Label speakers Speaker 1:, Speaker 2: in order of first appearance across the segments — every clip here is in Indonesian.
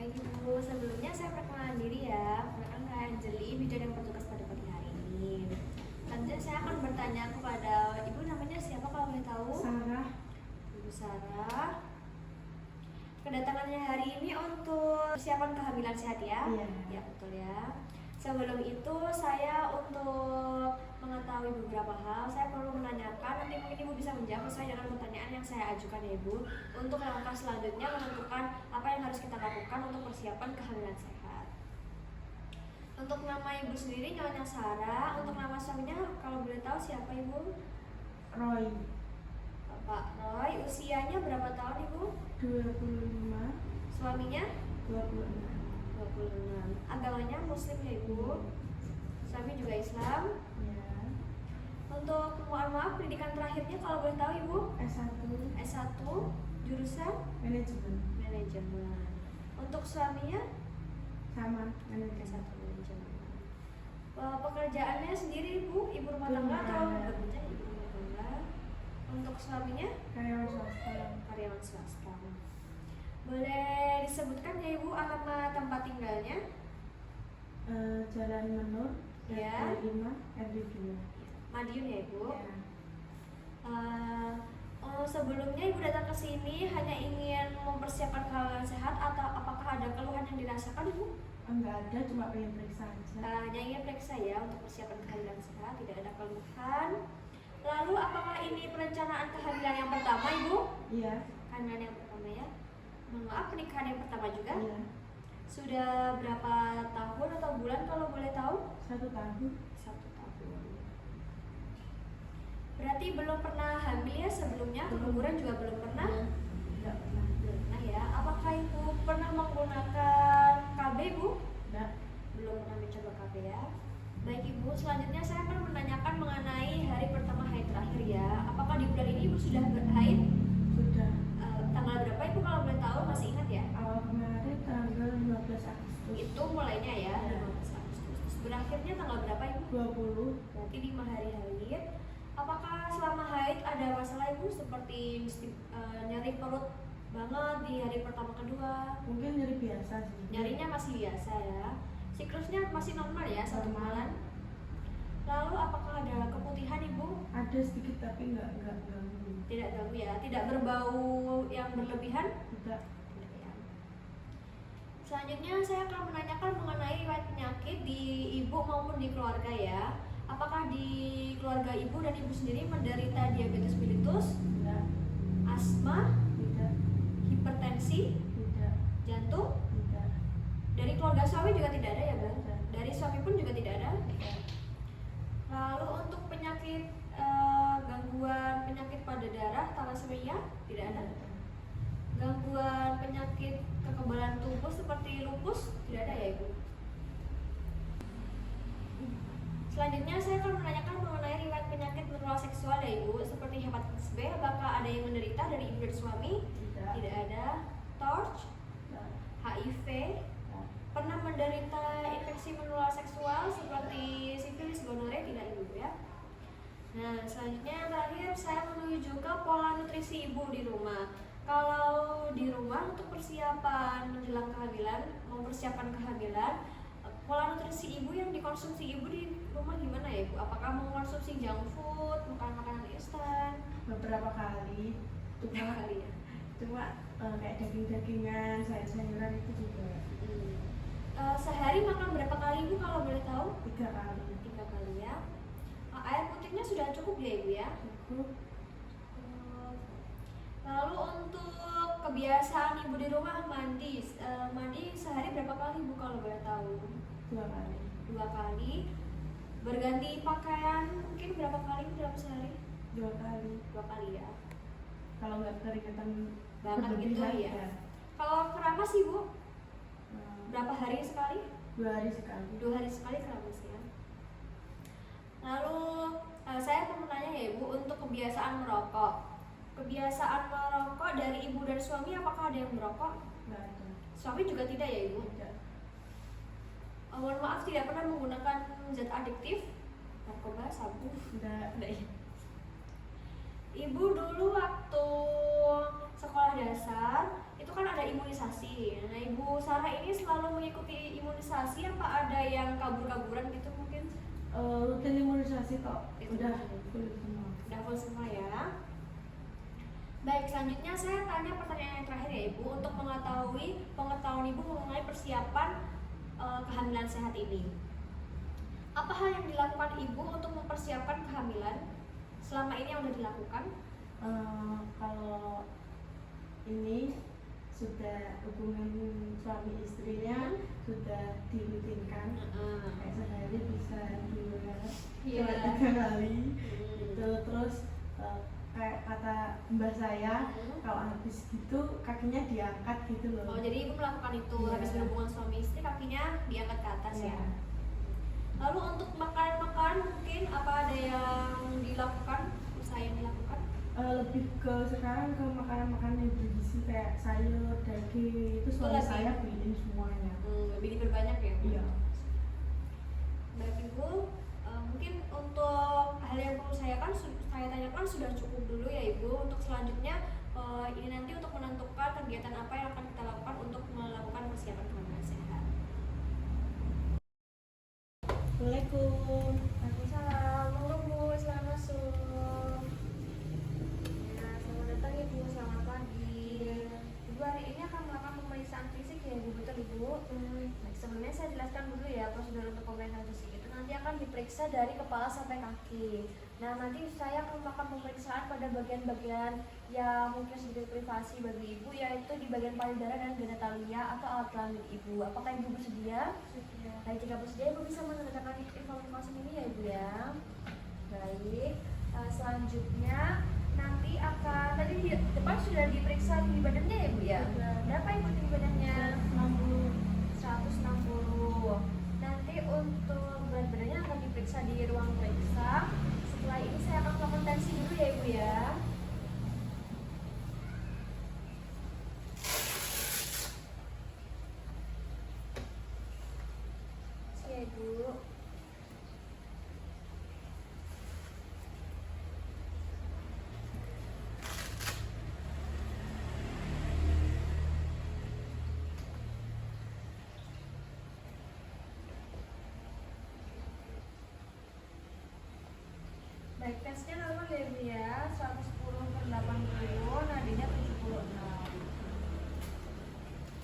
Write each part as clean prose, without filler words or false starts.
Speaker 1: Baik Ibu, sebelumnya saya perkenalan diri ya. Perkenalkan saya Anjeli, bidan yang bertugas pada pagi hari ini. Selanjutnya saya akan bertanya kepada Ibu, namanya siapa kalau boleh tahu?
Speaker 2: Sarah.
Speaker 1: Ibu Sarah. Kedatangannya hari ini untuk persiapan kehamilan sehat ya?
Speaker 2: Iya.
Speaker 1: Ya betul ya. Sebelum itu saya untuk mengetahui beberapa hal, saya perlu menanyakan, nanti mungkin Ibu bisa menjawab sesuai dengan pertanyaan yang saya ajukan ya Ibu. Untuk langkah selanjutnya menentukan apa yang harus kita lakukan untuk persiapan kehamilan sehat. Untuk nama Ibu sendiri Nyonya Sarah, untuk nama suaminya kalau boleh tahu siapa Ibu?
Speaker 2: Roy.
Speaker 1: Bapak Roy, usianya berapa tahun Ibu?
Speaker 2: 25.
Speaker 1: Suaminya?
Speaker 2: 26.
Speaker 1: 26. Agamanya Muslim ya Ibu? Suami juga Islam?
Speaker 2: Ya.
Speaker 1: Untuk mohon maaf pendidikan terakhirnya kalau boleh tahu Ibu?
Speaker 2: S1.
Speaker 1: S1 jurusan
Speaker 2: Manajemen.
Speaker 1: manajemen. Untuk suaminya
Speaker 2: Sama
Speaker 1: S1
Speaker 2: manajemen.
Speaker 1: manajemen. Pekerjaannya sendiri Ibu, ibu rumah tangga
Speaker 2: Rumah
Speaker 1: atau
Speaker 2: tangga.
Speaker 1: bekerja ibu rumah tangga? Untuk suaminya
Speaker 2: Karyawan swasta.
Speaker 1: karyawan swasta. Boleh disebutkan ya Ibu alamat tempat tinggalnya?
Speaker 2: Jalan Menur.
Speaker 1: Ya.
Speaker 2: RD 5 RD 2.
Speaker 1: Madiun ya Ibu?
Speaker 2: Ya.
Speaker 1: Sebelumnya Ibu datang ke sini hanya ingin mempersiapkan kehamilan sehat atau apakah ada keluhan yang dirasakan Ibu?
Speaker 2: Enggak ada, cuma pengen periksa aja.
Speaker 1: Hanya ingin periksa ya untuk persiapan kehamilan sehat, tidak ada keluhan. Lalu apakah ini perencanaan kehamilan yang pertama Ibu?
Speaker 2: Iya.
Speaker 1: Kehamilan yang pertama ya. Mohon maaf, pernikahan yang pertama juga?
Speaker 2: Iya.
Speaker 1: Sudah berapa tahun atau bulan kalau boleh tahu?
Speaker 2: 1 tahun.
Speaker 1: 1 tahun. Berarti belum pernah hamil ya sebelumnya? Keguguran juga belum pernah?
Speaker 2: Enggak pernah.
Speaker 1: Belum pernah ya. Apakah Ibu pernah menggunakan KB Ibu?
Speaker 2: Enggak.
Speaker 1: Belum pernah mencoba KB ya. Baik Ibu, selanjutnya saya akan menanyakan mengenai hari pertama haid terakhir ya. Apakah di bulan ini Ibu sudah haid?
Speaker 2: Sudah.
Speaker 1: Tanggal berapa Ibu kalau boleh tahu? Masih ingat ya?
Speaker 2: Awal kemarin tanggal 15 Agustus.
Speaker 1: Itu mulainya ya,
Speaker 2: Ya.
Speaker 1: 15 Agustus. Berakhirnya tanggal berapa Ibu?
Speaker 2: 20.
Speaker 1: Berarti 5 hari haid. Apakah selama haid ada masalah Ibu seperti nyeri perut banget di hari pertama kedua?
Speaker 2: Mungkin nyeri biasa sih.
Speaker 1: Nyarinya masih biasa ya. Siklusnya masih normal ya, 1
Speaker 2: Normal.
Speaker 1: bulan. Lalu apakah ada keputihan Ibu?
Speaker 2: Ada sedikit tapi enggak ganggu.
Speaker 1: Tidak ganggu ya, tidak berbau yang berlebihan?
Speaker 2: Tidak.
Speaker 1: Tidak ya. Selanjutnya saya akan menanyakan mengenai riwayat penyakit di ibu maupun di keluarga ya. Apakah di keluarga ibu dan ibu sendiri menderita diabetes mellitus,
Speaker 2: Tidak.
Speaker 1: asma,
Speaker 2: Tidak.
Speaker 1: hipertensi,
Speaker 2: Tidak.
Speaker 1: jantung?
Speaker 2: Tidak.
Speaker 1: Dari keluarga suami juga tidak ada ya Bu?
Speaker 2: Tidak ada.
Speaker 1: Dari suami pun juga tidak ada?
Speaker 2: Tidak.
Speaker 1: Lalu untuk penyakit gangguan penyakit pada darah, thalassemia tidak ada? Gangguan penyakit kekebalan tubuh seperti lupus tidak ada ya Ibu? Selanjutnya saya akan menanyakan mengenai riwayat penyakit menular seksual ya Ibu, seperti hepatitis B. Apakah ada yang menderita dari ibu dan suami?
Speaker 2: Tidak.
Speaker 1: Tidak ada. TORCH,
Speaker 2: Tidak.
Speaker 1: HIV,
Speaker 2: Tidak.
Speaker 1: pernah menderita infeksi menular seksual seperti sifilis, gonore tidak Ibu ya? Nah, selanjutnya yang terakhir saya menuju ke pola nutrisi Ibu di rumah. Kalau di rumah untuk persiapan menjelang kehamilan, mempersiapkan kehamilan, pola nutrisi Ibu yang dikonsumsi Ibu di rumah gimana ya Ibu? Apakah mengkonsumsi junk food, makan makanan instan?
Speaker 2: Beberapa kali.
Speaker 1: Berapa kali ya?
Speaker 2: Cuma kayak daging-dagingan, sayur-sayuran itu juga
Speaker 1: Sehari makan berapa kali Ibu kalau boleh tahu?
Speaker 2: 3 kali.
Speaker 1: 3 kali ya. Air putihnya sudah cukup ya Ibu ya?
Speaker 2: Cukup.
Speaker 1: Lalu untuk kebiasaan Ibu di rumah mandi, mandi sehari berapa kali Ibu kalau boleh tahu?
Speaker 2: 2 kali.
Speaker 1: 2 kali. Berganti pakaian mungkin berapa kali dalam sehari?
Speaker 2: 2 kali.
Speaker 1: 2 kali ya.
Speaker 2: Kalau nggak keringetan
Speaker 1: Banget gitu
Speaker 2: berlebihan,
Speaker 1: ya. Kalau keramas Ibu
Speaker 2: Nah,
Speaker 1: berapa hari sekali?
Speaker 2: 2 hari sekali.
Speaker 1: 2 hari sekali keramas ya. Lalu saya mau menanya ya Ibu untuk kebiasaan merokok. Kebiasaan merokok dari Ibu dan suami apakah ada yang merokok?
Speaker 2: Nggak ada.
Speaker 1: Suami juga tidak ya Ibu?
Speaker 2: Tidak.
Speaker 1: Mohon maaf tidak pernah menggunakan zat adiktif, narkoba, sabu.
Speaker 2: Tidak.
Speaker 1: Tidak ya. Ibu dulu waktu sekolah dasar itu kan ada imunisasi. Nah, Ibu Sarah ini selalu mengikuti imunisasi apa ada yang kabur-kaburan gitu mungkin?
Speaker 2: Rutin imunisasi kok. Udah full semua.
Speaker 1: Udah full semua ya. Baik, selanjutnya saya tanya pertanyaan yang terakhir ya Ibu untuk mengetahui pengetahuan Ibu mengenai persiapan kehamilan sehat ini. Apa hal yang dilakukan Ibu untuk mempersiapkan kehamilan selama ini yang sudah dilakukan?
Speaker 2: Kalau ini sudah hubungan suami istrinya sudah dirutinkan, kayak sehari bisa 2 3 kali gitu. Terus kayak kata mbah saya, kalau habis gitu kakinya diangkat gitu loh.
Speaker 1: Oh, jadi Ibu melakukan itu habis berhubungan suami istri kakinya diangkat ke atas ya. Lalu untuk makanan mungkin apa ada yang dilakukan, usaha yang dilakukan?
Speaker 2: Lebih ke sekarang ke makanan-makanan yang bergizi kayak sayur, daging itu suami saya beliin semuanya.
Speaker 1: Lebih diperbanyak ya?
Speaker 2: Iya.
Speaker 1: Baik Ibu, mungkin untuk hal yang perlu saya tanyakan sudah cukup dulu ya Ibu. Untuk selanjutnya ini nanti untuk menentukan kegiatan apa yang akan kita lakukan untuk melakukan persiapan kehamilan sehat.
Speaker 2: Assalamualaikum.
Speaker 1: Waalaikumsalam. Monggo Bu, selamat masuk. Ya, selamat datang Ibu, selamat pagi. Ibu hari ini akan melakukan pemeriksaan fisik ya Ibu, betul Ibu? Baik, sebelumnya saya jelaskan dulu ya prosedur untuk pemeriksaan fisik itu nanti akan diperiksa dari kepala sampai kaki. Nah, nanti saya akan melakukan pemeriksaan pada bagian-bagian yang mungkin sedikit privasi bagi Ibu, yaitu di bagian payudara dan genitalia atau alat kelamin Ibu. Apakah Ibu bersedia? Baik, jika bersedia Ibu bisa menandatangan informasi ini ya Ibu ya. Baik, selanjutnya nanti akan, tadi di depan sudah diperiksa tinggi badannya ya Ibu ya? Berapa Ibu tinggi badannya? 160. Nanti untuk berat badannya akan diperiksa di ruang periksa. Setelah ini saya akan melakukan tensi dulu ya Ibu ya. Ya Ibu. Baik, tesnya normal ya Ibu ya, 110/80, nadinya 76.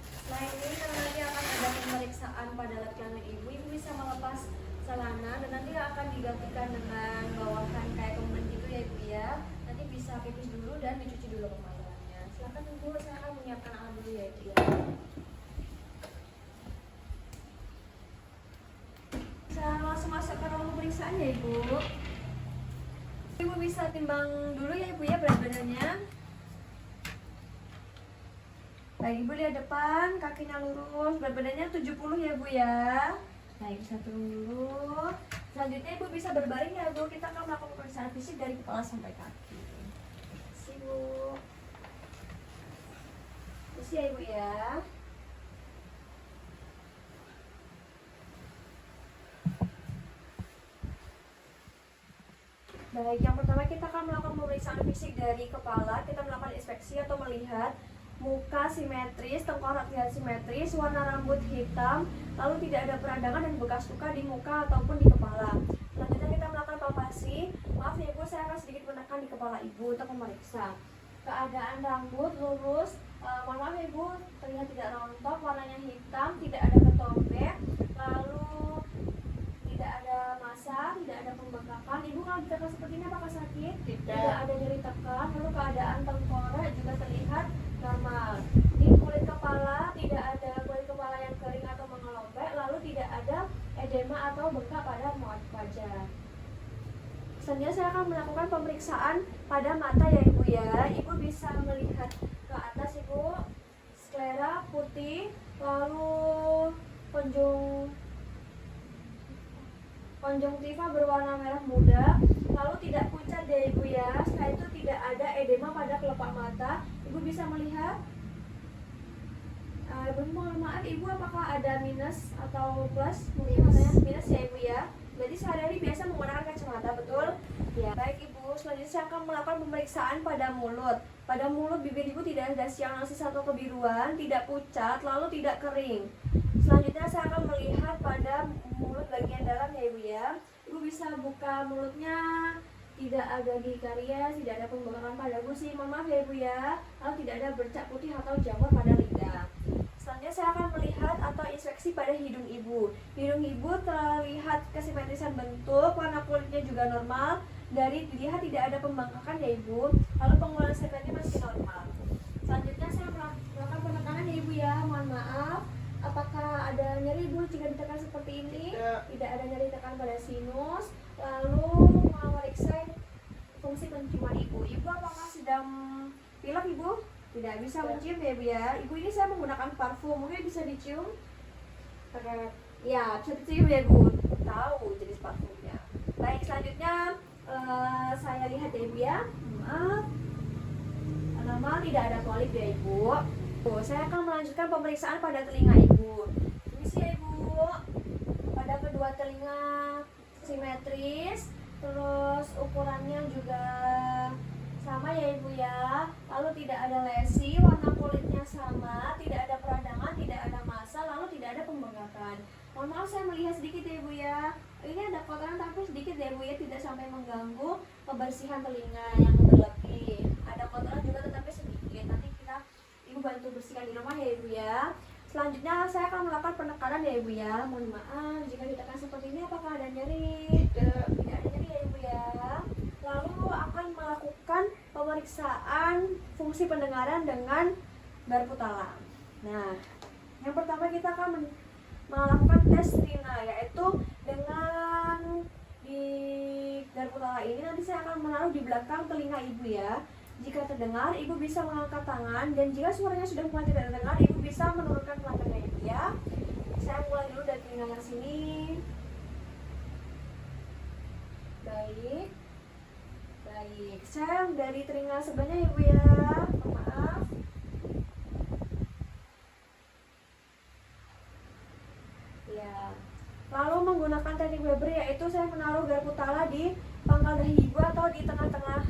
Speaker 1: Setelah ini karena nanti akan ada pemeriksaan pada alat kelamin Ibu, Ibu bisa melepas celana dan nanti akan digantikan dengan bawahan kayak kemben gitu ya Ibu ya. Nanti bisa pipis dulu dan dicuci dulu kemaluannya. Silakan Ibu, saya akan menyiapkan alat dulu ya Ibu ya. Bisa langsung masuk ke ruang pemeriksaan ya Ibu. Ibu bisa timbang dulu ya Ibu ya berat badannya. Baik, Ibu lihat depan, kakinya lurus, berat badannya 70 ya Bu ya. Baik, bisa turun dulu. Selanjutnya Ibu bisa berbaring ya Bu, kita akan melakukan pemeriksaan fisik dari kepala sampai kaki. Terima Bu. Terus ya Ibu ya. Baik, yang pertama kita akan melakukan pemeriksaan fisik dari kepala. Kita melakukan inspeksi atau melihat muka simetris, tengkorak terlihat simetris, warna rambut hitam, lalu tidak ada peradangan dan bekas luka di muka ataupun di kepala. Selanjutnya kita melakukan palpasi. Maaf ya Ibu, saya akan sedikit menekan di kepala Ibu untuk memeriksa keadaan rambut lurus. Mohon maaf ya Ibu, terlihat tidak rontok, warnanya hitam, tidak ada ketopek, lalu tidak ada massa, tidak ada pembengkakan. Ibu kalau ditekan seperti ini apakah sakit? Tidak ada nyeri tekan. Lalu keadaan tengkorak juga terlihat normal. Di kulit kepala tidak ada kulit kepala yang kering atau mengelompek, lalu tidak ada edema atau bengkak pada wajah. Selanjutnya saya akan melakukan pemeriksaan pada mata ya Ibu ya. Ibu bisa melihat ke atas Ibu, sklera putih, lalu konjungtiva berwarna merah muda, lalu tidak pucat ya Ibu ya. Setelah itu tidak ada edema pada kelopak mata. Ibu bisa melihat. Ibu mohon maaf Ibu, apakah ada minus atau plus? Mungkin katanya minus ya Ibu ya. Berarti sehari-hari biasa menggunakan kacamata, betul? Ya. Baik Ibu, selanjutnya saya akan melakukan pemeriksaan pada mulut. Pada mulut bibir ibu tidak ada sianosis atau kebiruan, tidak pucat, lalu tidak kering. Selanjutnya saya akan melihat pada mulut bagian dalam ya ibu ya. Ibu bisa buka mulutnya, tidak ada gigi karies, tidak ada pembengkakan pada gusi, mohon maaf ya ibu ya. Lalu tidak ada bercak putih atau jamur pada lidah. Selanjutnya saya akan melihat atau inspeksi pada hidung ibu. Hidung ibu terlihat kesimetrisan bentuk, warna kulitnya juga normal. Dari dilihat tidak ada pembengkakan ya ibu. Lalu pengumpulan setannya masih normal. Selanjutnya saya melakukan penekanan ya ibu ya. Mohon maaf. Apakah ada nyeri ibu jika ditekan seperti ini? Tidak ada nyeri tekan pada sinus. Lalu memeriksa fungsi penciuman ibu. Ibu apakah sedang pilek ibu? Tidak bisa mencium ya ibu ya. Ibu ini saya menggunakan parfum, mungkin bisa dicium? Ya, bisa dicium ya ibu. Tahu jenis parfumnya. Baik, selanjutnya saya lihat ya ibu ya. Maaf, normal, tidak ada polip ya ibu. Saya akan melanjutkan pemeriksaan pada telinga ibu. Ini sih ya ibu. Pada kedua telinga simetris, terus ukurannya juga sama ya ibu ya. Lalu tidak ada lesi, warna kulitnya sama, tidak ada peradangan, tidak ada massa, lalu tidak ada pembengkakan. Mohon maaf saya melihat sedikit ya ibu ya. Ini ada kotoran tapi sedikit ya ibu ya, tidak sampai mengganggu kebersihan telinga yang berlebih. Ada kotoran juga tetapi sedikit. Nanti ibu bantu bersihkan di rumah ya ibu ya. Selanjutnya saya akan melakukan penekanan ya ibu ya. Mohon maaf jika ditekan seperti ini apakah ada nyeri? Tidak ada nyeri ya ibu ya. Lalu akan melakukan pemeriksaan fungsi pendengaran dengan garpu talam. Nah, yang pertama kita akan melakukan tes Rina, yaitu dengan di garpu talam ini nanti saya akan menaruh di belakang telinga ibu ya. Jika terdengar, ibu bisa mengangkat tangan, dan jika suaranya sudah mulai tidak terdengar, ibu bisa menurunkan pelancarnya ibu ya. Saya mulai dulu dari telinga yang sini. Baik. Saya dari telinga sebelahnya ibu ya. Maaf. Ya. Lalu menggunakan teknik Weber, yaitu saya menaruh garpu tala di pangkal dahi ibu atau di tengah-tengah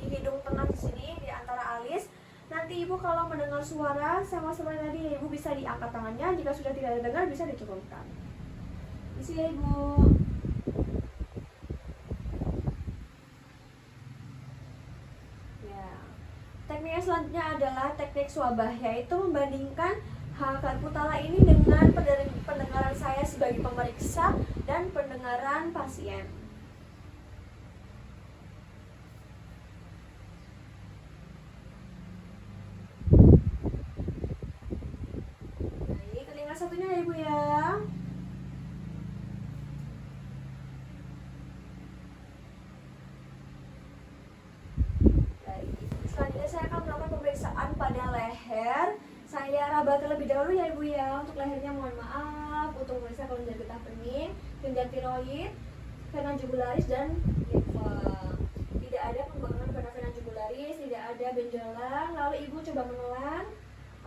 Speaker 1: di hidung tengah di sini di antara alis. Nanti ibu kalau mendengar suara sama seperti tadi ibu bisa diangkat tangannya, jika sudah tidak terdengar bisa diturunkan. Isi ya ibu. Ya. Tekniknya selanjutnya adalah teknik swabah, yaitu membandingkan garpu tala ini dengan pendengaran saya sebagai pemeriksa dan pendengaran pasien. Satunya ya ibu ya. Baik. Selanjutnya saya akan melakukan pemeriksaan pada leher. Saya raba terlebih dahulu ya ibu ya. Untuk lehernya mohon maaf, untuk memeriksa kelenjar getah bening, kelenjar tiroid, vena jugularis dan limfa. Tidak ada pembengkakan pada vena jugularis, tidak ada benjolan. Lalu ibu coba menelan.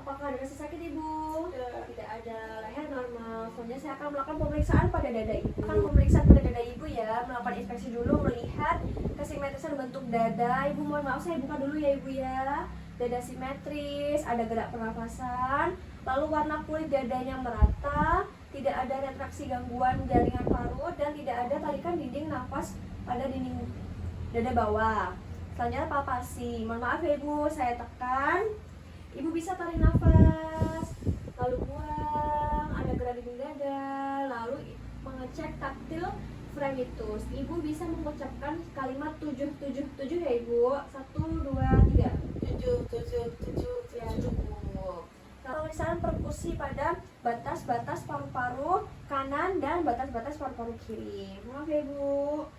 Speaker 1: Apakah ada rasa sakit ibu? Tidak ada, leher normal. Selanjutnya saya akan melakukan pemeriksaan pada dada ibu. Akan pemeriksaan pada dada ibu ya, melakukan inspeksi dulu, melihat kesimetrisan bentuk dada. Ibu mohon maaf saya buka dulu ya ibu ya. Dada simetris, ada gerak pernafasan, lalu warna kulit dadanya merata, tidak ada retraksi gangguan jaringan parut, dan tidak ada tarikan dinding nafas pada dinding dada bawah. Selanjutnya palpasi. Mohon maaf ya ibu, saya tekan. Ibu bisa tarik nafas, lalu buang, ada gerak dinding dada, lalu mengecek taktil fremitus. Ibu bisa mengucapkan kalimat 777 ya ibu. 1, 2, 3. 7. Ya cukup. Pemeriksaan perkusi pada batas-batas paru-paru kanan dan batas-batas paru-paru kiri. Maaf ya ibu.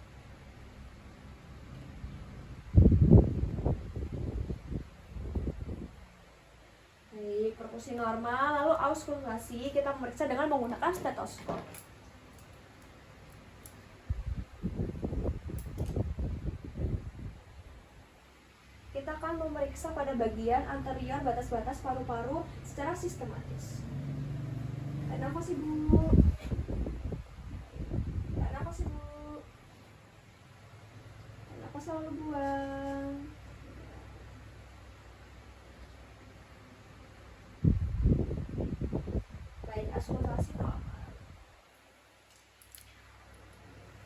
Speaker 1: Baik, perkusi normal, lalu auskultasi kita memeriksa dengan menggunakan stetoskop. Kita akan memeriksa pada bagian anterior batas-batas paru-paru secara sistematis. Tarik nafas ibu. Tarik nafas ibu. Tarik nafas lalu buang.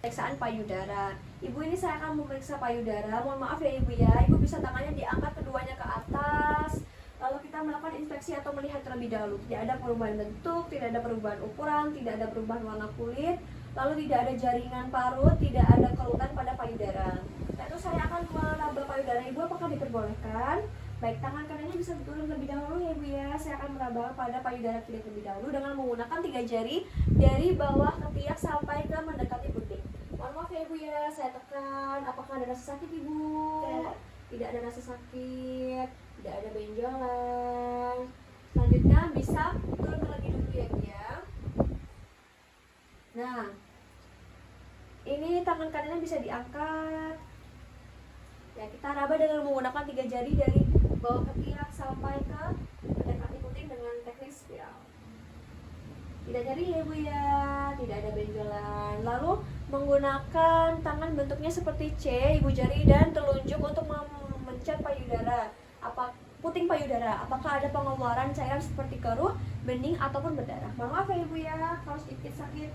Speaker 1: pemeriksaan payudara. Ibu, ini saya akan memeriksa payudara. Mohon maaf ya Ibu ya. Ibu bisa tangannya diangkat keduanya ke atas. Lalu kita melakukan inspeksi atau melihat terlebih dahulu. Tidak ada perubahan bentuk, tidak ada perubahan ukuran, tidak ada perubahan warna kulit, lalu tidak ada jaringan parut, tidak ada kelutan pada payudara. Nah, itu saya akan meraba payudara Ibu. Apakah diperbolehkan? Baik, tangan kanannya bisa diturun lebih dahulu ya Ibu ya. Saya akan meraba pada payudara kiri terlebih dahulu dengan menggunakan 3 jari dari bawah ketiak sampai ke mendekati puting. Mohon maaf ya Ibu ya, saya tekan. Apakah ada rasa sakit Ibu? Tidak ada rasa sakit, tidak ada benjolan. Selanjutnya bisa turun terlebih dulu ya Ibu ya. Nah, ini tangan kanannya bisa diangkat. Ya, kita raba dengan menggunakan 3 jari dari bawah ketiak sampai ke mendekati puting dengan teknik spiral. Tidak nyeri ya Ibu ya, tidak ada benjolan. Lalu menggunakan tangan bentuknya seperti C, ibu jari dan telunjuk untuk memencet payudara, puting payudara. Apakah ada pengeluaran cairan seperti keruh, bening ataupun berdarah? Mohon maaf ya Ibu ya, kalau sedikit sakit.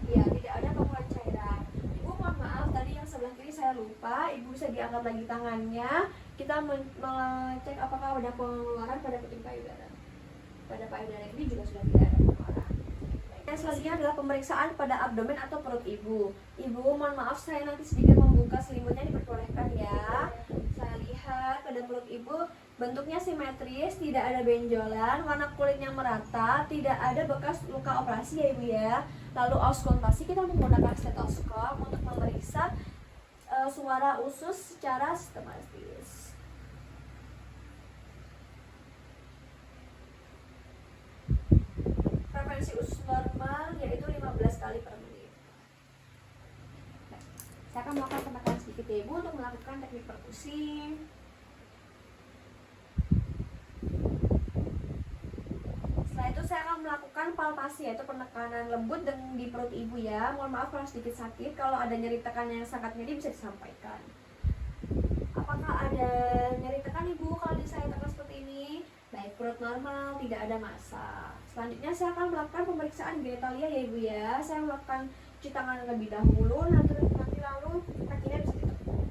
Speaker 1: Ya, tidak ada pengeluaran cairan. Ibu mohon maaf, tadi yang sebelah kiri saya lupa. Ibu bisa diangkat lagi tangannya. Kita mengecek apakah ada pengeluaran pada puting payudara. Pada payudara ini juga sudah tidak ada pengeluaran. Yang selanjutnya adalah pemeriksaan pada abdomen atau perut Ibu. Ibu mohon maaf, saya nanti sedikit membuka selimutnya, diperbolehkan ya. Saya lihat pada perut Ibu bentuknya simetris, tidak ada benjolan, warna kulitnya merata, tidak ada bekas luka operasi ya Ibu ya. Lalu auskultasi, kita menggunakan stetoskop untuk memeriksa suara usus secara sistematis. Frekuensi usus normal yaitu 15 kali per menit. Saya akan melakukan penekanan sedikit ya Ibu untuk melakukan teknik perkusi. Setelah itu saya akan melakukan palpasi, yaitu penekanan lembut di perut Ibu ya. Mohon maaf kalau sedikit sakit. Kalau ada nyeri tekan yang sangat nyeri bisa disampaikan. Apakah ada nyeri tekan Ibu kalau saya tekan seperti ini? Baik, perut normal, tidak ada massa. Selanjutnya saya akan melakukan pemeriksaan genitalia ya Ibu ya. Saya melakukan cuci tangan lebih dahulu, nanti lalu kakinya bisa ditekuk.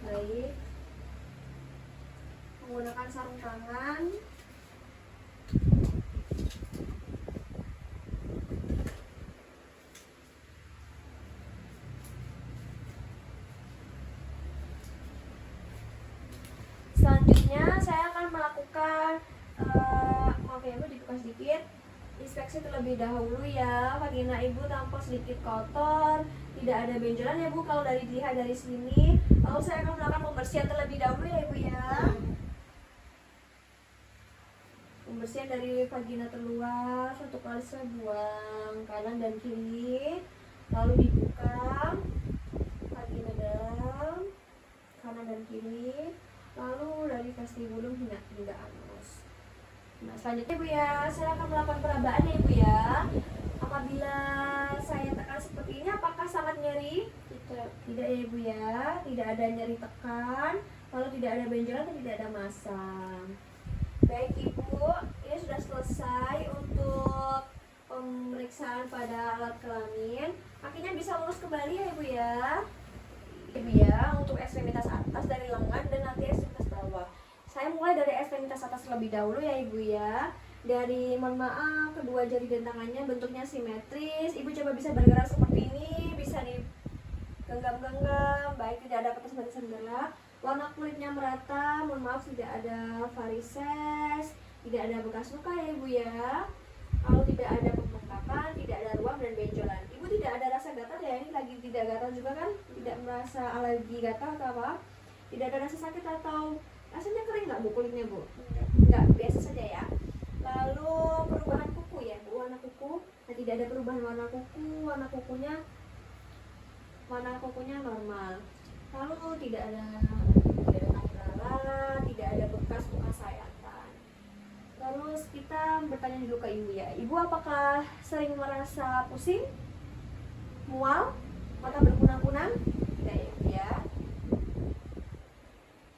Speaker 1: Baik, menggunakan sarung tangan. Selanjutnya saya akan melakukan maaf ya Ibu, dibuka sedikit, inspeksi terlebih dahulu ya. Vagina Ibu tampak sedikit kotor, tidak ada benjolan ya Bu kalau dilihat dari sini. Lalu saya akan melakukan pembersihan terlebih dahulu ya Ibu ya. Pembersihan dari vagina terluar, satu kali saya buang kanan dan kiri. Lalu dibuka vagina dalam, kanan dan kiri. Lalu dari vestibulum hingga anus. Nah, selanjutnya Ibu ya, saya akan melakukan perabaan ya Ibu ya. Apabila saya tekan seperti ini, apakah sangat nyeri? Tidak ya Ibu ya, tidak ada nyeri tekan, lalu tidak ada benjolan dan tidak ada massa. Baik Ibu, ini sudah selesai untuk pemeriksaan pada alat kelamin. Kakinya bisa lurus kembali ya Ibu ya. Ibu ya, untuk ekstremitas atas dari lengan dan nanti ekstremitas bawah. Saya mulai dari ekstremitas atas terlebih dahulu ya Ibu ya. Dari, mohon maaf, kedua jari dan tangannya bentuknya simetris. Ibu coba bisa bergerak seperti ini, bisa digenggam-genggam, baik, tidak ada kertas barisan gerak. Warna kulitnya merata, mohon maaf tidak ada varises, tidak ada bekas luka ya Ibu ya. Kalau tidak ada pembengkakan, tidak ada ruam dan benjolan. Ibu tidak ada rasa gatal ya, ini lagi tidak gatal juga kan? Tidak merasa alergi gatal atau apa? Tidak ada rasa sakit atau Rasanya kering nggak bu kulitnya bu? Nggak, biasa saja ya. Lalu perubahan kuku ya bu, warna kuku. Nah, tidak ada perubahan warna kuku, warna kukunya normal. Lalu tidak ada lalat, tidak ada bekas sayatan. Terus kita bertanya dulu ke ibu ya, ibu apakah sering merasa pusing, mual, mata berkunang-kunang? Tidak ya ibu ya.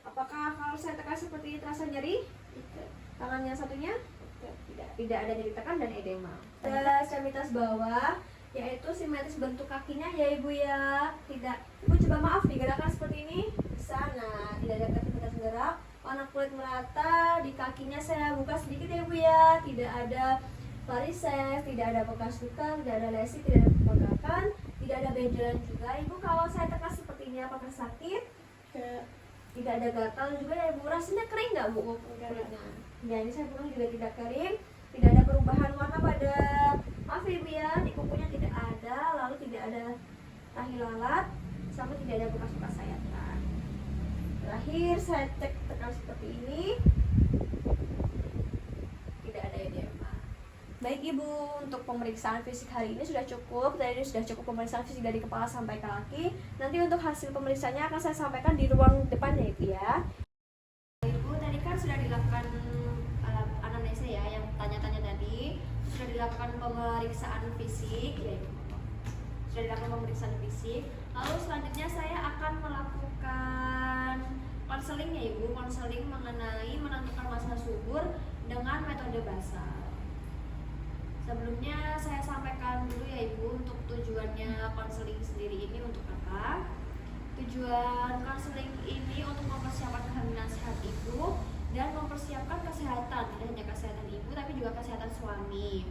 Speaker 1: Apakah kalau saya tekan seperti ini terasa nyeri? Tidak. Tangan yang satunya? Tidak ada nyeri tekan dan edema. Ekstremitas bawah yaitu simetris bentuk kakinya ya ibu ya. Tidak. Ibu coba maaf digerakkan seperti ini. Sana tidak ada aktivitas gerak. Warna kulit merata, di kakinya saya buka sedikit ya ibu ya. Tidak ada varises, tidak ada bekas luka, tidak ada lesi, tidak ada pergerakan, tidak ada benjolan juga. Ibu kalau saya tekan seperti ini apakah sakit? Tidak ada gatal juga ya ibu. Rasanya kering nggak bu kulitnya? Ya ini saya bilang juga tidak kering. Tidak ada perubahan warna pada maaf ibu ya, di kukunya tidak ada, lalu tidak ada tahi lalat, sama tidak ada bekas-bekas sayatan. Terakhir saya cek tekan seperti ini, tidak ada edema. Baik ibu, untuk pemeriksaan fisik hari ini sudah cukup. Tadi sudah cukup pemeriksaan fisik dari kepala sampai kaki. Nanti untuk hasil pemeriksaannya akan saya sampaikan di ruang depan ya ibu ya. Ibu tadi kan sudah dilakukan anamnesa ya, yang tanya-tanya tadi sudah dilakukan pemeriksaan fisik ya ibu. Sudah dilakukan pemeriksaan fisik. Lalu selanjutnya saya akan melakukan konseling ya ibu, konseling mengenai menentukan masa subur dengan metode basal. Sebelumnya saya sampaikan dulu ya ibu untuk tujuannya konseling sendiri ini untuk apa. Tujuan konseling ini untuk mempersiapkan kehamilan sehat ibu dan mempersiapkan kesehatan, tidak hanya kesehatan ibu tapi juga kesehatan suami.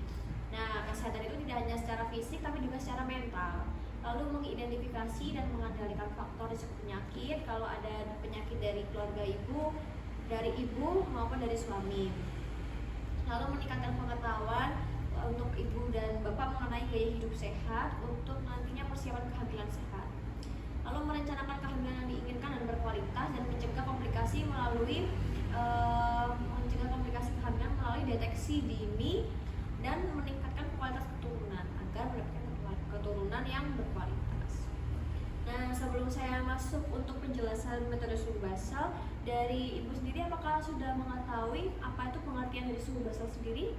Speaker 1: Nah, kesehatan itu tidak hanya secara fisik tapi juga secara mental. Lalu mengidentifikasi dan mengendalikan faktor risiko penyakit kalau ada penyakit dari keluarga ibu, dari ibu maupun dari suami. Lalu meningkatkan pengetahuan untuk ibu dan bapak mengenai gaya hidup sehat untuk nantinya persiapan kehamilan sehat. Lalu merencanakan kehamilan yang diinginkan dan berkualitas dan mencegah komplikasi kehamilan melalui deteksi dini dan meningkatkan kualitas keturunan agar mendapatkan keturunan yang berkualitas. Nah, sebelum saya masuk untuk penjelasan metode suhu basal dari ibu sendiri, apakah sudah mengetahui apa itu pengertian dari suhu basal sendiri?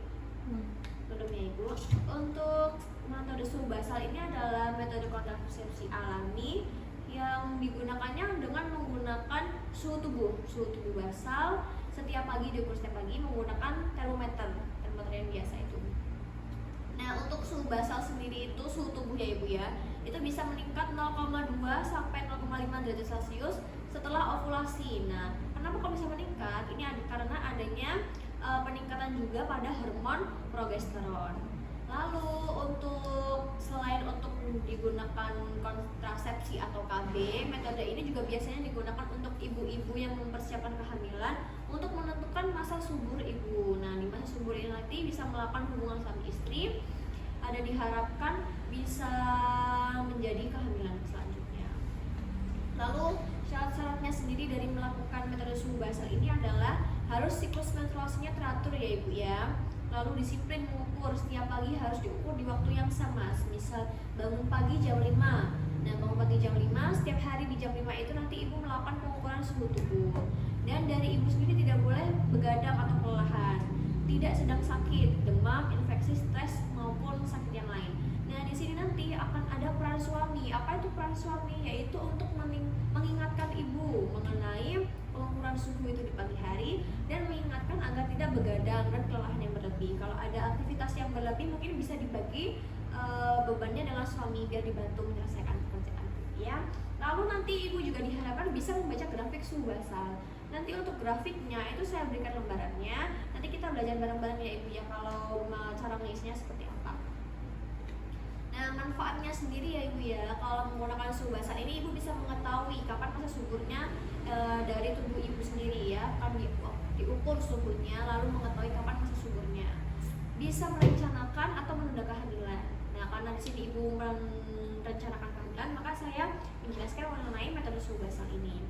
Speaker 1: Belum ya ibu. Untuk metode suhu basal ini adalah metode kontrasepsi alami yang digunakannya dengan menggunakan suhu tubuh basal. Setiap pagi diukur setiap pagi menggunakan termometer yang biasa itu. Nah, untuk suhu basal sendiri itu suhu tubuh ya ibu ya, itu bisa meningkat 0,2 sampai 0,5 derajat Celcius setelah ovulasi. Nah, kenapa kok bisa meningkat? Ini karena adanya peningkatan juga pada hormon progesteron. Lalu selain untuk digunakan kontrasepsi atau KB, metode ini juga biasanya digunakan untuk ibu-ibu yang mempersiapkan kehamilan untuk menentukan masa subur ibu. Nah, di masa subur ini nanti bisa melakukan hubungan suami istri, ada diharapkan bisa menjadi kehamilan selanjutnya. Lalu syarat-syaratnya sendiri dari melakukan metode suhu basal ini adalah harus siklus menstruasinya teratur ya ibu ya. Lalu disiplin mengukur, setiap pagi harus diukur di waktu yang sama. Misal bangun pagi jam 5. Nah, bangun pagi jam 5, setiap hari di jam 5 itu nanti ibu melakukan pengukuran suhu tubuh. Dan dari ibu sendiri tidak boleh begadang atau kelelahan, tidak sedang sakit, demam, infeksi, stres maupun sakit yang lain. Nah, di sini nanti akan ada peran suami. Apa itu peran suami? Yaitu untuk mengingatkan ibu mengenai pengukuran suhu itu di pagi hari dan mengingatkan agar tidak begadang dan kelelahan yang berlebih. Kalau ada aktivitas yang berlebih mungkin bisa dibagi bebannya dengan suami biar dibantu menyelesaikan pekerjaan ya. Lalu nanti ibu juga diharapkan bisa membaca grafik suhu basal. Nanti untuk grafiknya itu saya berikan lembarannya. Nanti kita belajar bareng-bareng ya ibu ya kalau cara mengisinya seperti apa. Nah, manfaatnya sendiri ya ibu ya, kalau menggunakan suhu basal ini ibu bisa mengetahui kapan masa suburnya dari tubuh ibu sendiri ya, kan diukur suhunya lalu mengetahui kapan masa suburnya. Bisa merencanakan atau menunda kehamilan. Nah, karena di sini ibu merencanakan kehamilan, maka saya menjelaskan mengenai metode suhu basal ini.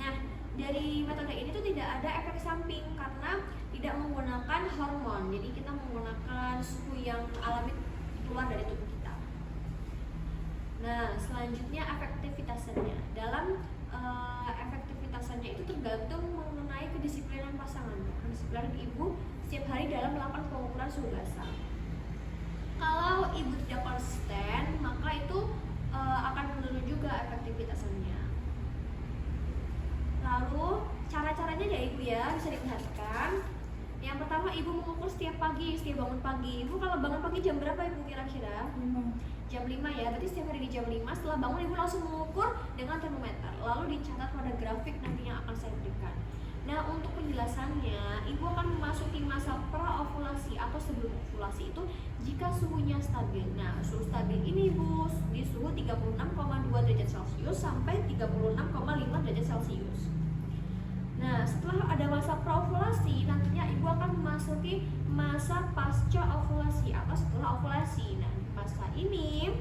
Speaker 1: Nah, dari metode ini tuh tidak ada efek samping karena tidak menggunakan hormon. Jadi kita menggunakan suhu yang alami keluar dari tubuh kita. Nah, selanjutnya efektivitasannya. Dalam efektivitasannya itu tergantung mengenai kedisiplinan pasangan. Kedisiplinan ibu setiap hari dalam melakukan pengukuran suhu basal. Kalau ibu tidak konsisten, maka itu akan menurun juga efektivitasannya. Lalu cara-caranya ya ibu ya bisa diperhatikan. Yang pertama, ibu mengukur setiap pagi, setiap bangun pagi. Ibu kalau bangun pagi jam berapa ibu kira-kira? Jam 5 ya, berarti setiap hari di jam 5 setelah bangun ibu langsung mengukur dengan termometer. Lalu dicatat pada grafik nanti yang akan saya berikan. Nah, untuk penjelasannya, ibu akan memasuki masa praovulasi atau sebelum ovulasi itu jika suhunya stabil. Nah, suhu stabil ini ibu di suhu 36,2 derajat Celcius sampai 36,5 derajat Celcius. Nah, setelah ada masa praovulasi, nantinya ibu akan memasuki masa pasca ovulasi atau setelah ovulasi. Nah, masa ini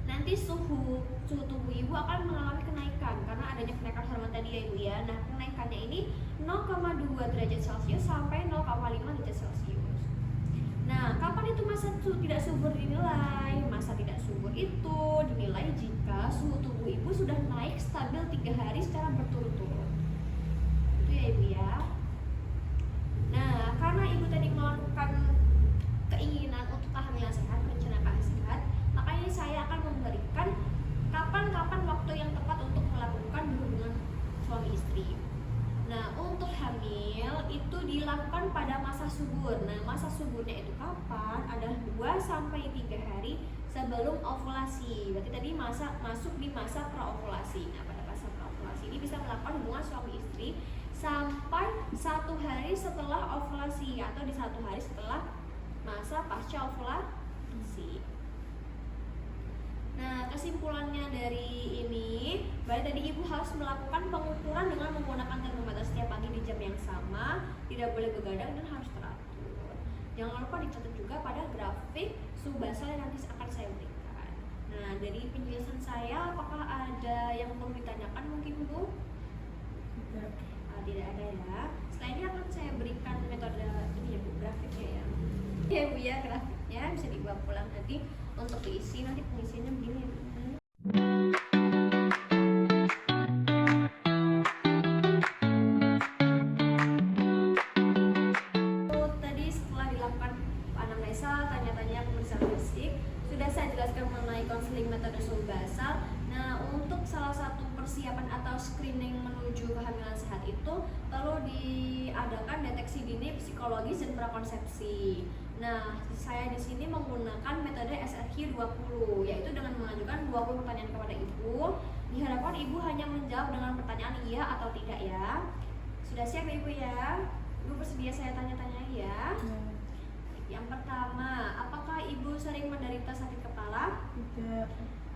Speaker 1: nanti suhu tubuh ibu akan mengalami kenaikan karena adanya kenaikan hormon tadi ya ibu ya. Nah, kenaikannya ini 0,2 derajat Celcius sampai 0,5 derajat Celcius. Nah, kapan itu masa tidak subur dinilai? Masa tidak subur itu dinilai jika suhu tubuh ibu sudah naik stabil 3 hari secara berturut-turut. Itu ya ibu ya. Nah, karena ibu tadi melakukan keinginan untuk kehamilan sehat, merencanakan sehat, makanya saya akan memberikan kapan-kapan waktu yang tepat untuk melakukan hubungan suami istri. Nah, untuk hamil itu dilakukan pada masa subur. Nah, masa suburnya itu kapan? Adalah 2-3 hari sebelum ovulasi. Berarti tadi masuk di masa praovulasi. Nah, pada masa praovulasi ini bisa melakukan hubungan suami istri sampai 1 hari setelah ovulasi atau di 1 hari setelah masa pasca ovulasi. Nah, kesimpulannya dari ini, berarti tadi ibu harus melakukan pengukuran dengan menggunakan termometer setiap pagi di jam yang sama, tidak boleh begadang dan harus teratur. Jangan lupa dicatat juga pada grafik suhu basal yang nanti akan saya berikan. Nah, dari penjelasan saya, apakah ada yang perlu ditanyakan mungkin Bu? Tidak ada ya. Setelah ini akan saya berikan metode ini ya Bu, grafiknya ya. Ya Bu ya, grafiknya bisa dibawa pulang nanti untuk diisi, nanti pengisiannya begini. Tadi setelah dilakukan anamnesa, tanya-tanya pemeriksaan fisik, sudah saya jelaskan mengenai konseling metode suhu basal. Nah, untuk salah satu persiapan atau screening menuju kehamilan sehat itu perlu diadakan deteksi dini psikologis dan prakonsepsi. Nah, saya di sini menggunakan metode SRQ 20, yaitu dengan mengajukan 20 pertanyaan kepada ibu. Diharapkan ibu hanya menjawab dengan pertanyaan iya atau tidak ya. Sudah siap ya ibu ya? Ibu bersedia saya tanya-tanya ya? Yang pertama, apakah ibu sering menderita sakit kepala?
Speaker 2: Tidak.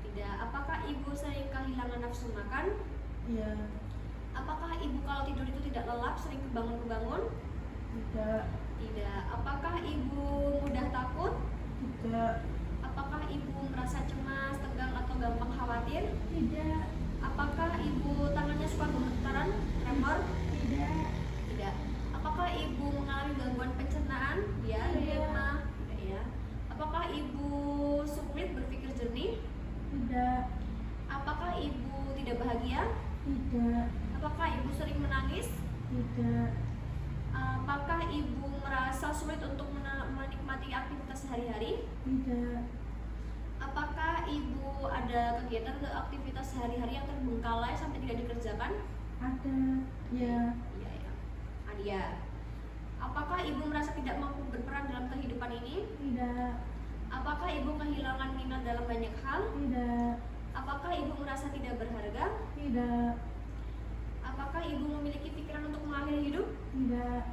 Speaker 1: Tidak. Apakah ibu sering kehilangan nafsu makan?
Speaker 2: Iya.
Speaker 1: Apakah ibu kalau tidur itu tidak lelap, sering kebangun-kebangun?
Speaker 2: Tidak.
Speaker 1: Tidak. Apakah ibu mudah takut?
Speaker 2: Tidak.
Speaker 1: Apakah ibu merasa cemas, tegang, atau gampang khawatir?
Speaker 2: Tidak.
Speaker 1: Apakah ibu tangannya suka gemetaran, tremor?
Speaker 2: Tidak.
Speaker 1: Tidak. Apakah ibu mengalami gangguan pencernaan? Diare, tidak ya. Apakah ibu sulit berpikir jernih?
Speaker 2: Tidak.
Speaker 1: Apakah ibu tidak bahagia?
Speaker 2: Tidak.
Speaker 1: Apakah ibu sering menangis?
Speaker 2: Tidak.
Speaker 1: Apakah ibu merasa sulit untuk menikmati aktivitas sehari-hari?
Speaker 2: Tidak.
Speaker 1: Apakah ibu ada kegiatan atau aktivitas sehari-hari yang terbengkalai sampai tidak dikerjakan?
Speaker 2: Ada. Ya.
Speaker 1: Iya ya. Adia. Apakah ibu merasa tidak mampu berperan dalam kehidupan ini?
Speaker 2: Tidak.
Speaker 1: Apakah ibu kehilangan minat dalam banyak hal?
Speaker 2: Tidak.
Speaker 1: Apakah ibu merasa tidak berharga?
Speaker 2: Tidak.
Speaker 1: Apakah ibu memiliki pikiran untuk mengakhiri hidup?
Speaker 2: Tidak.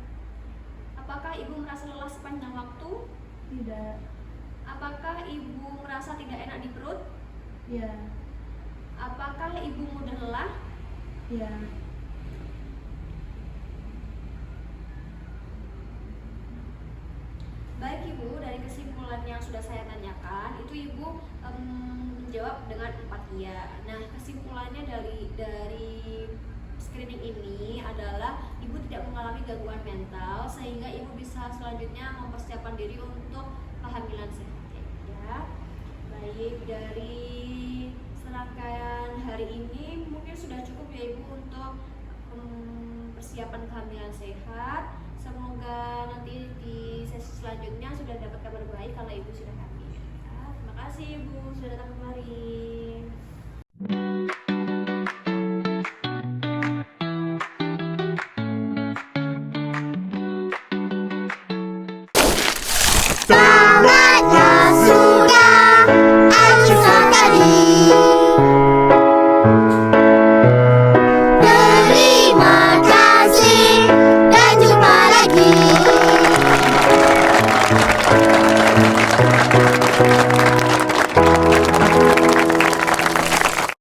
Speaker 1: Apakah ibu merasa lelah sepanjang waktu?
Speaker 2: Tidak.
Speaker 1: Apakah ibu merasa tidak enak di perut?
Speaker 2: Ya.
Speaker 1: Apakah ibu mudah lelah?
Speaker 2: Ya.
Speaker 1: Baik ibu, dari kesimpulan yang sudah saya tanyakan, itu ibu menjawab dengan 4 iya. Nah, kesimpulannya dari screening ini mental sehingga ibu bisa selanjutnya mempersiapkan diri untuk kehamilan sehat ya. Baik, dari serangkaian hari ini mungkin sudah cukup ya ibu untuk persiapan kehamilan sehat. Semoga nanti di sesi selanjutnya sudah dapat kabar baik kalau ibu sudah hamil ya. Terima kasih ibu sudah datang kemari.
Speaker 3: Saatnya sudah akhir sekali. Terima kasih dan jumpa lagi.